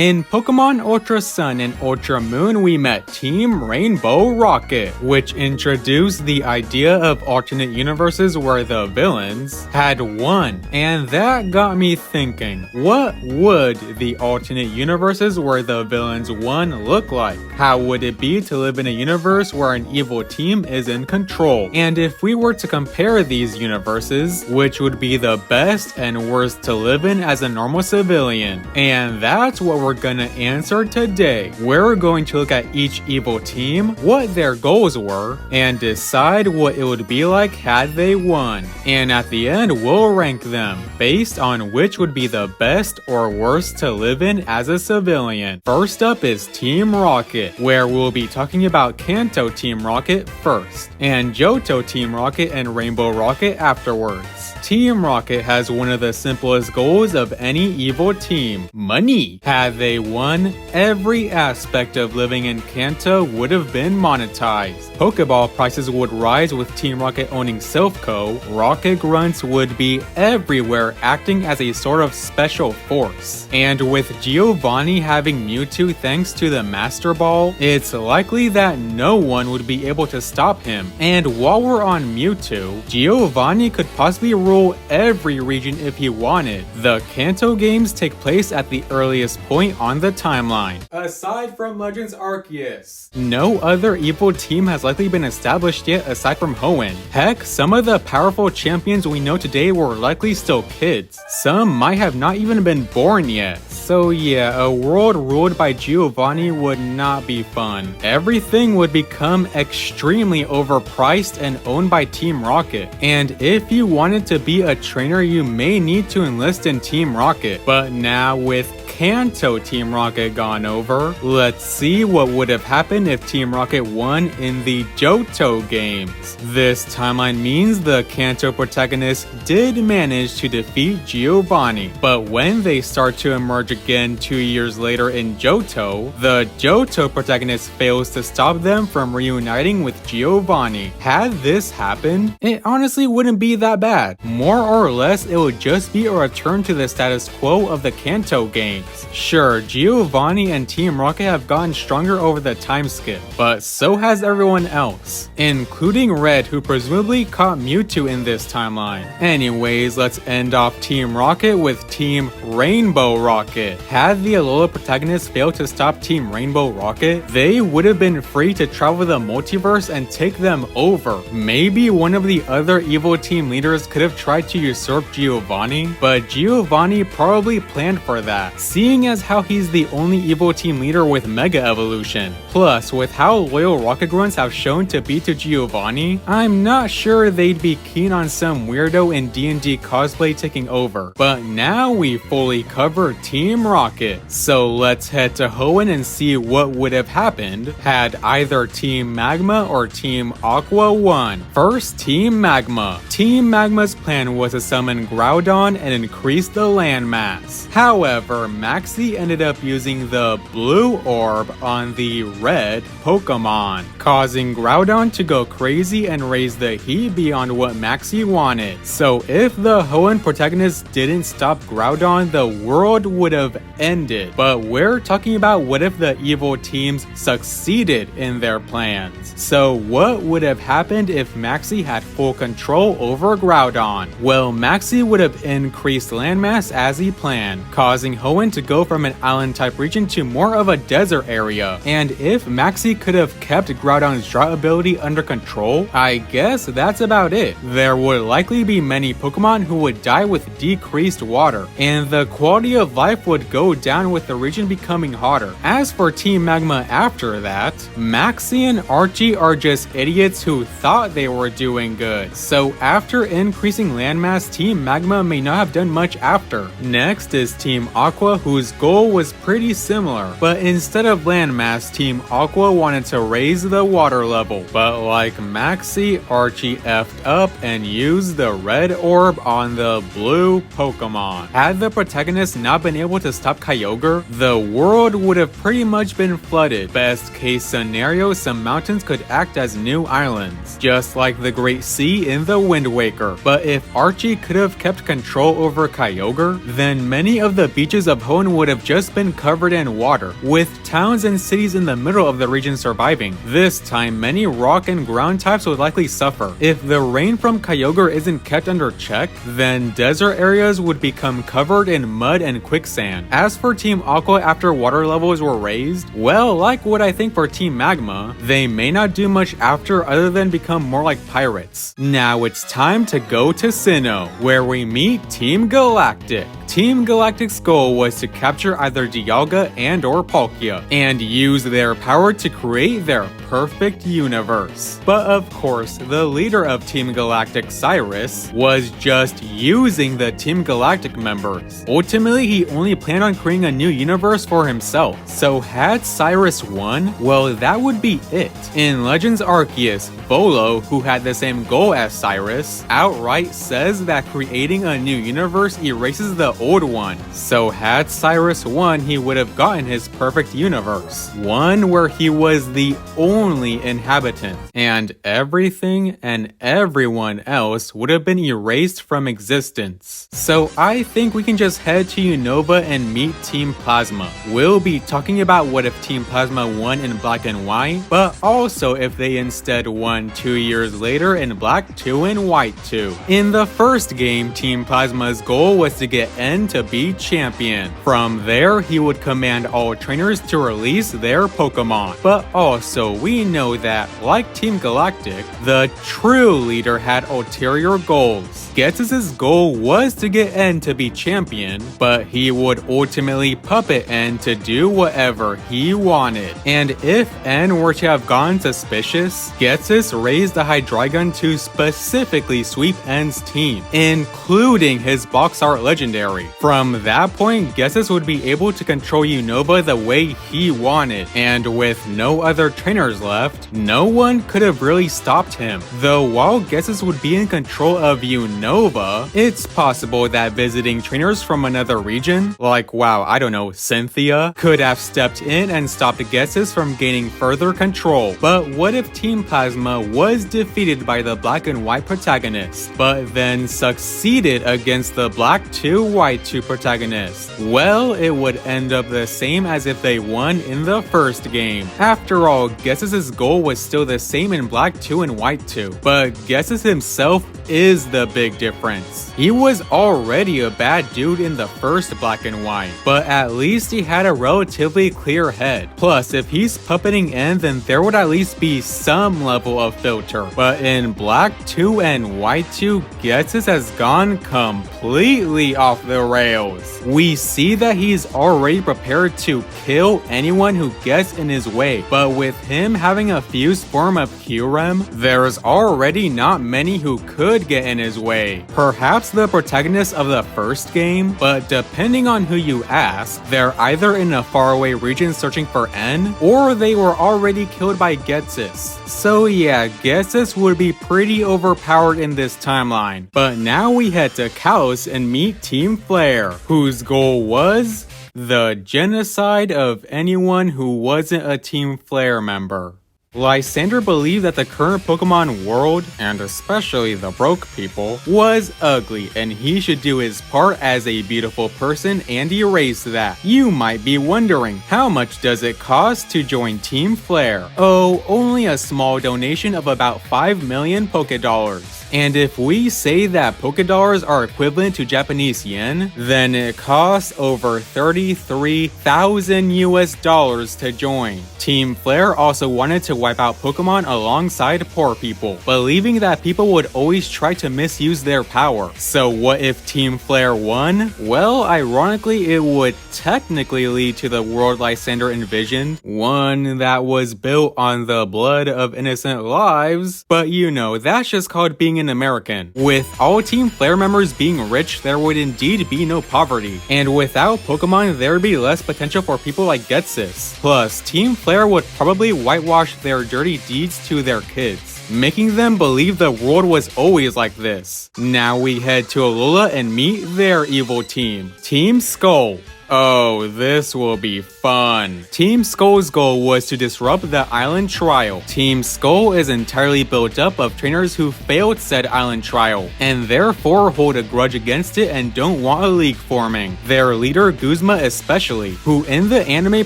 In Pokemon Ultra Sun and Ultra Moon, we met Team Rainbow Rocket, which introduced the idea of alternate universes where the villains had won. And that got me thinking, what would the alternate universes where the villains won look like? How would it be to live in a universe where an evil team is in control? And if we were to compare these universes, which would be the best and worst to live in as a normal civilian? And that's what we're gonna answer today. We're going to look at each evil team, what their goals were, and decide what it would be like had they won. And at the end, we'll rank them based on which would be the best or worst to live in as a civilian. First up is Team Rocket, where we'll be talking about Kanto Team Rocket first, and Johto Team Rocket and Rainbow Rocket afterwards. Team Rocket has one of the simplest goals of any evil team: money. Had they won, every aspect of living in Kanto would have been monetized. Pokeball prices would rise with Team Rocket owning Silph Co. Rocket Grunts would be everywhere acting as a sort of special force. And with Giovanni having Mewtwo thanks to the Master Ball, it's likely that no one would be able to stop him. And while we're on Mewtwo, Giovanni could possibly rule every region if he wanted. The Kanto games take place at the earliest point on the timeline, aside from Legends Arceus. No other evil team has likely been established yet aside from Hoenn. Heck, some of the powerful champions we know today were likely still kids. Some might have not even been born yet. So yeah, a world ruled by Giovanni would not be fun. Everything would become extremely overpriced and owned by Team Rocket. And if you wanted to be a trainer, you may need to enlist in Team Rocket. But now with Kanto Team Rocket gone over, let's see what would have happened if Team Rocket won in the Johto games. This timeline means the Kanto protagonist did manage to defeat Giovanni, but when they start to emerge again 2 years later in Johto, the Johto protagonist fails to stop them from reuniting with Giovanni. Had this happened, it honestly wouldn't be that bad. More or less, it would just be a return to the status quo of the Kanto games. Sure, Giovanni and Team Rocket have gotten stronger over the time skip, but so has everyone else, including Red, who presumably caught Mewtwo in this timeline. Anyways, let's end off Team Rocket with Team Rainbow Rocket. Had the Alola protagonists failed to stop Team Rainbow Rocket, they would have been free to travel the multiverse and take them over. Maybe one of the other evil team leaders could have tried to usurp Giovanni, but Giovanni probably planned for that, seeing as how he's the only evil team leader with Mega Evolution. Plus, with how loyal Rocket Grunts have shown to be to Giovanni, I'm not sure they'd be keen on some weirdo in D&D cosplay taking over. But now we fully cover Team Rocket, so let's head to Hoenn and see what would have happened had either Team Magma or Team Aqua won. First, Team Magma. Team Magma's plan was to summon Groudon and increase the landmass. However, Maxie ended up using the blue orb on the red Pokemon, causing Groudon to go crazy and raise the heat beyond what Maxie wanted. So if the Hoenn protagonist didn't stop Groudon, the world would have ended. But we're talking about what if the evil teams succeeded in their plans. So what would have happened if Maxie had full control over Groudon? Well, Maxie would have increased landmass as he planned, causing Hoenn to go from an island-type region to more of a desert area. And if Maxie could have kept Groudon's drought ability under control, I guess that's about it. There would likely be many Pokemon who would die with decreased water, and the quality of life would go down with the region becoming hotter. As for Team Magma after that, Maxie and Archie are just idiots who thought they were doing good. So after increasing landmass, Team Magma may not have done much after. Next is Team Aqua, whose goal was pretty similar, but instead of landmass, Team Aqua wanted to raise the water level. But like Maxie, Archie effed up and used the red orb on the blue Pokemon. Had the protagonist not been able to stop Kyogre, the world would have pretty much been flooded. Best case scenario, some mountains could act as new islands, just like the Great Sea in the Wind Waker. But if Archie could have kept control over Kyogre, then many of the beaches of Hoenn would have just been covered in water, with towns and cities in the middle of the region surviving. This time, many rock and ground types would likely suffer. If the rain from Kyogre isn't kept under check, then desert areas would become covered in mud and quicksand. As for Team Aqua after water levels were raised, well, like what I think for Team Magma, they may not do much after other than become more like pirates. Now it's time to go to Sinnoh, where we meet Team Galactic. Team Galactic's goal was to capture either Dialga and or Palkia, and use their power to create their perfect universe. But of course, the leader of Team Galactic, Cyrus, was just using the Team Galactic members. Ultimately, he only planned on creating a new universe for himself. So had Cyrus won, well, that would be it. In Legends Arceus, Volo, who had the same goal as Cyrus, outright says that creating a new universe erases the old one. So had Cyrus won, he would have gotten his perfect universe. One where he was the only inhabitant, and everything and everyone else would have been erased from existence. So I think we can just head to Unova and meet Team Plasma. We'll be talking about what if Team Plasma won in Black and White, but also if they instead won 2 years later in Black 2 and White 2. In the first game, Team Plasma's goal was to get N to be champion. From there, he would command all trainers to release their Pokémon. But also, we know that, like Team Galactic, the true leader had ulterior goals. Ghetsis' goal was to get N to be champion, but he would ultimately puppet N to do whatever he wanted. And if N were to have gone suspicious, Ghetsis raised the Hydreigon to specifically sweep N's team, including his box art legendary. From that point, Ghetsis would be able to control Unova the way he wanted, and with no other trainers left, no one could have really stopped him. Though while Ghetsis would be in control of Unova, it's possible that visiting trainers from another region, like wow, I don't know, Cynthia, could have stepped in and stopped Ghetsis from gaining further control. But what if Team Plasma was defeated by the Black and White protagonist, but then succeeded against the Black 2 White 2 protagonist? Well, it would end up the same as if they won in the first game. After all, Ghetsis' goal was still the same in Black 2 and White 2, but Ghetsis himself is the big difference. He was already a bad dude in the first Black and White, but at least he had a relatively clear head. Plus, if he's puppeting N, then there would at least be some level of filter. But in Black 2 and White 2, Ghetsis has gone completely off the rails. We see that he's already prepared to kill anyone who gets in his way, but with him having a fused form of Kyurem, there's already not many who could get in his way. Perhaps the protagonists of the first game, but depending on who you ask, they're either in a faraway region searching for N, or they were already killed by Ghetsis. So yeah, Ghetsis would be pretty overpowered in this timeline. But now we head to Kalos and meet Team Flare, whose goal was the genocide of anyone who wasn't a Team Flare member. Lysander believed that the current Pokemon world, and especially the broke people, was ugly and he should do his part as a beautiful person and erase that. You might be wondering, how much does it cost to join Team Flare? Oh, only a small donation of about 5 million Pokédollars. And if we say that Pokédollars are equivalent to Japanese yen, then it costs over 33,000 US dollars to join. Team Flare also wanted to wipe out Pokemon alongside poor people, believing that people would always try to misuse their power. So what if Team Flare won? Well, ironically, it would technically lead to the world Lysander envisioned, one that was built on the blood of innocent lives. But you know, that's just called being an American. With all Team Flare members being rich, there would indeed be no poverty. And without Pokemon, there would be less potential for people like Ghetsis. Plus, Team Flare would probably whitewash their dirty deeds to their kids, making them believe the world was always like this. Now we head to Alola and meet their evil team, Team Skull. Oh, this will be fun. Team Skull's goal was to disrupt the island trial. Team Skull is entirely built up of trainers who failed said island trial, and therefore hold a grudge against it and don't want a league forming. Their leader Guzma especially, who in the anime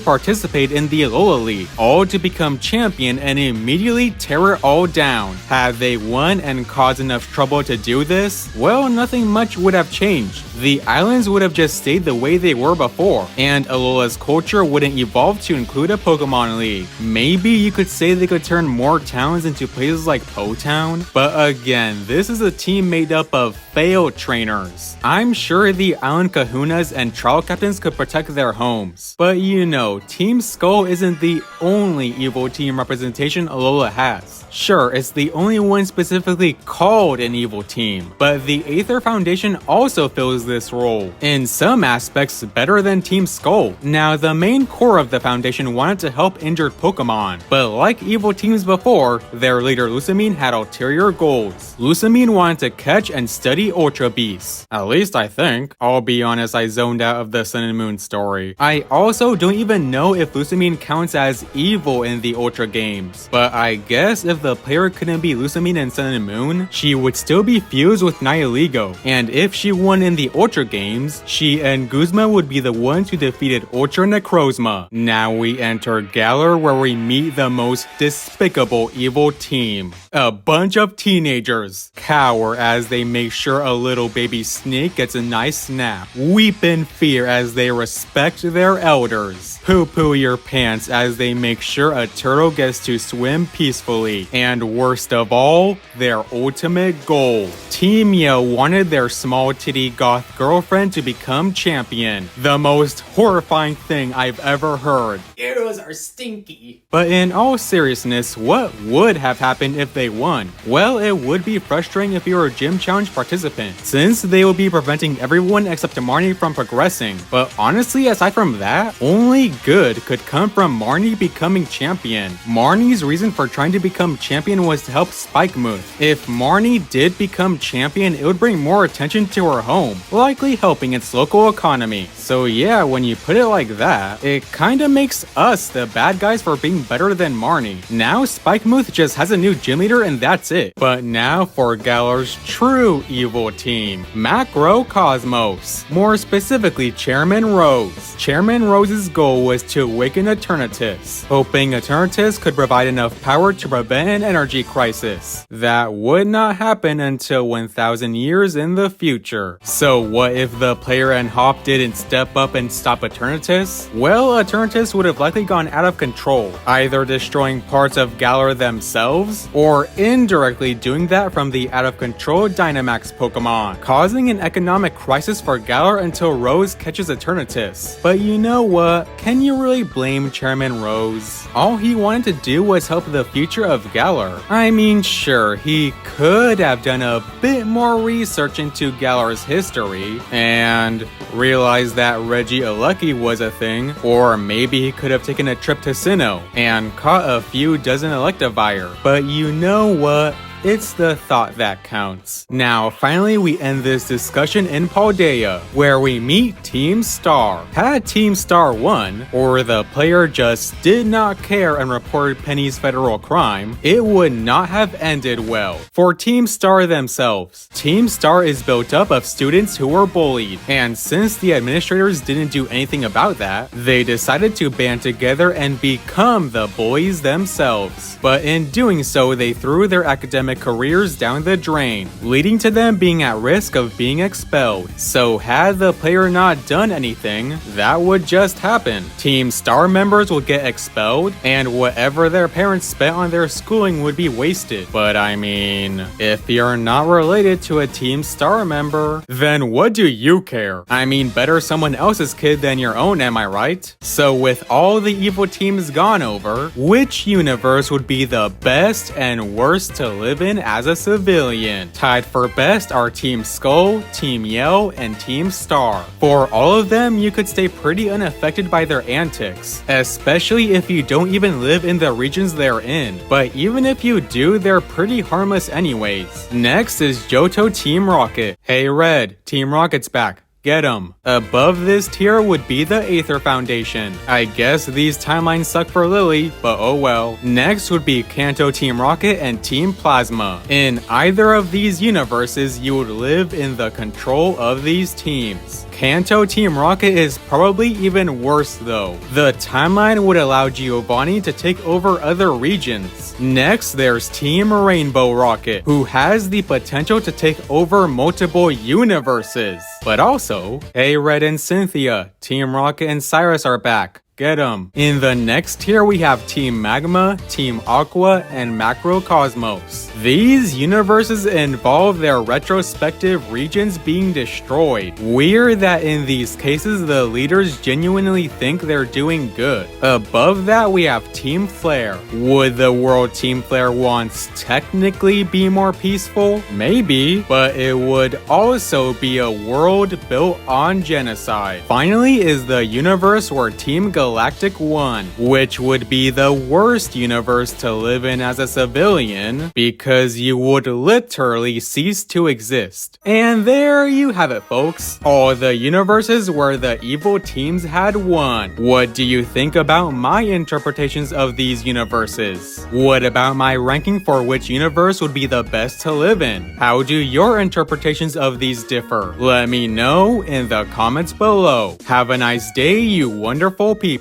participate in the Alola League, all to become champion and immediately tear it all down. Had they won and caused enough trouble to do this, well, nothing much would have changed. The islands would have just stayed the way they were before, and Alola's culture wouldn't evolve to include a Pokemon League. Maybe you could say they could turn more towns into places like Po Town, but again, this is a team made up of failed trainers. I'm sure the island kahunas and trial captains could protect their homes, but you know, Team Skull isn't the only evil team representation Alola has. Sure, it's the only one specifically called an evil team, but the Aether Foundation also fills this role, in some aspects better than Team Skull. Now, the main core of the Foundation wanted to help injured Pokemon, but like evil teams before, their leader Lusamine had ulterior goals. Lusamine wanted to catch and study Ultra Beasts. At least I think. I'll be honest, I zoned out of the Sun and Moon story. I also don't even know if Lusamine counts as evil in the Ultra games, but I guess if the player couldn't be Lusamine in Sun and Moon, she would still be fused with Nihilego, and if she won in the Ultra games, she and Guzma would be the ones who defeated Ultra Necrozma. Now we enter Galar, where we meet the most despicable evil team. A bunch of teenagers cower as they make sure a little baby snake gets a nice snap, weep in fear as they respect their elders, poo-poo your pants as they make sure a turtle gets to swim peacefully, and worst of all, their ultimate goal. Team Yo wanted their small titty goth girlfriend to become champion. The most horrifying thing I've ever heard. Arrows are stinky. But in all seriousness, what would have happened if they won? Well, it would be frustrating if you were a gym challenge participant, since they would be preventing everyone except Marnie from progressing. But honestly, aside from that, only good could come from Marnie becoming champion. Marnie's reason for trying to become champion was to help Spikemuth. If Marnie did become champion, it would bring more attention to her home, likely helping its local economy. So yeah, when you put it like that, it kinda makes us the bad guys for being better than Marnie. Now Spikemuth just has a new gym leader and that's it. But now for Galar's true evil team, Macrocosmos. More specifically, Chairman Rose. Chairman Rose's goal was to awaken Eternatus, hoping Eternatus could provide enough power to prevent an energy crisis. That would not happen until 1,000 years in the future. So what if the player and Hop didn't step up and stop Eternatus? Well, Eternatus would have likely gone out of control, either destroying parts of Galar themselves, or indirectly doing that from the out-of-control Dynamax Pokemon, causing an economic crisis for Galar until Rose catches Eternatus. But you know what? Can you really blame Chairman Rose? All he wanted to do was help the future of Galar. I mean, sure, he could have done a bit more research into Galar's history, and realized that Regieleki was a thing, or maybe he could have taken a trip to Sinnoh and caught a few dozen Electivire. But you know what? It's the thought that counts. Now, finally, we end this discussion in Paldea, where we meet Team Star. Had Team Star won, or the player just did not care and reported Penny's federal crime, it would not have ended well. For Team Star themselves, Team Star is built up of students who were bullied, and since the administrators didn't do anything about that, they decided to band together and become the bullies themselves. But in doing so, they threw their academic careers down the drain, leading to them being at risk of being expelled. So had the player not done anything, that would just happen. Team Star members would get expelled, and whatever their parents spent on their schooling would be wasted. But I mean, if you're not related to a Team Star member, then what do you care? I mean, better someone else's kid than your own, am I right? So with all the evil teams gone over, which universe would be the best and worst to live in as a civilian? Tied for best are Team Skull, Team Yell, and Team Star. For all of them, you could stay pretty unaffected by their antics, especially if you don't even live in the regions they're in. But even if you do, they're pretty harmless anyways. Next is Johto Team Rocket. Hey Red, Team Rocket's back. Get 'em. Above this tier would be the Aether Foundation. I guess these timelines suck for Lily, but oh well. Next would be Kanto Team Rocket and Team Plasma. In either of these universes, you would live in the control of these teams. Kanto Team Rocket is probably even worse though. The timeline would allow Giovanni to take over other regions. Next, there's Team Rainbow Rocket, who has the potential to take over multiple universes. But also, hey Red and Cynthia, Team Rocket and Cyrus are back. Get 'em. In the next tier, we have Team Magma, Team Aqua, and Macrocosmos. These universes involve their retrospective regions being destroyed. Weird that in these cases, the leaders genuinely think they're doing good. Above that, we have Team Flare. Would the world Team Flare wants technically be more peaceful? Maybe, but it would also be a world built on genocide. Finally is the universe where Team Galactic won, which would be the worst universe to live in as a civilian because you would literally cease to exist. And there you have it, folks. All the universes where the evil teams had won. What do you think about my interpretations of these universes? What about my ranking for which universe would be the best to live in? How do your interpretations of these differ? Let me know in the comments below. Have a nice day, you wonderful people.